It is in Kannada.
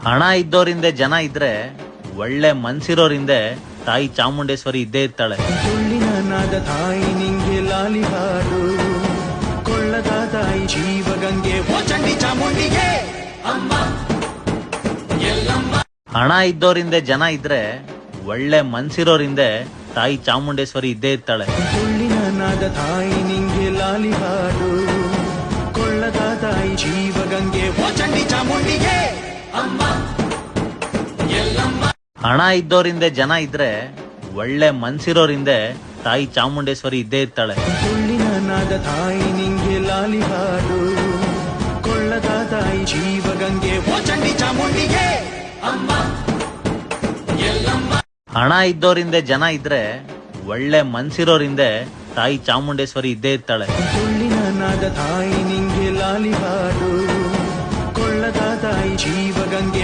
ಹಣ ಇದ್ದೋರಿಂದೆ ಜನ ಇದ್ರೆ ಒಳ್ಳೆ ಮನ್ಸಿರೋರಿಂದೆ ತಾಯಿ ಚಾಮುಂಡೇಶ್ವರಿ ಇದ್ದೇ ಇರ್ತಾಳೆ. ಸುಳ್ಳಿನ ನಾದ ತಾಯಿ ನಿಂಗೆ ಲಾಲಿ ಹಾಡು, ಕೊಳ್ಳದ ತಾಯಿ ಜೀವಗಂಗೆ ಓ ಚಂಡಿ ಚಾಮುಂಡಿಗೆ ಅಮ್ಮ ಎಲ್ಲಮ್ಮ. ಹಣ ಇದ್ದೋರಿಂದೆ ಜನ ಇದ್ರೆ ಒಳ್ಳೆ ಮನ್ಸಿರೋರಿಂದೆ ತಾಯಿ ಚಾಮುಂಡೇಶ್ವರಿ ಇದ್ದೇ ಇರ್ತಾಳೆ. ಸುಳ್ಳಿನ ನಾದ ತಾಯಿ ನಿಂಗೆ ಲಾಲಿ ಹಾಡು, ಕೊಳ್ಳದ ತಾಯಿ ಜೀವಗಂಗೆ ಓ ಚಂಡಿ ಚಾಮುಂಡಿಗೆ ಅಮ್ಮ ಎಲ್ಲಮ್ಮ. ಹಣ ಇದ್ದೋರಿಂದೆ ಜನ ಇದ್ರೆ ಒಳ್ಳೆ ಮನ್ಸಿರೋರಿಂದೆ ತಾಯಿ ಚಾಮುಂಡೇಶ್ವರಿ ಇದ್ದೇ ಇರ್ತಾಳೆ. ಸುಳ್ಳಿನ ನಾದ ತಾಯಿ ನಿಂಗೆ ಲಾಲಿ ಹಾಡು, ಕೊಳ್ಳದ ತಾಯಿ ಜೀವಗಂಗೆ ಓ ಚಂಡಿ ಚಾಮುಂಡಿಗೆ ಅಮ್ಮ ಎಲ್ಲಮ್ಮ. ಹಣ ಇದ್ದೋರಿಂದೆ ಜನ ಇದ್ರೆ ಒಳ್ಳೆ ಮನ್ಸಿರೋರಿಂದೆ ತಾಯಿ ಚಾಮುಂಡೇಶ್ವರಿ ಇದ್ದೇ ಇರ್ತಾಳೆ. ಸುಳ್ಳಿನ ನಾದ ತಾಯಿ ನಿಂಗೆ ಲಾಲಿ ಹಾಡು,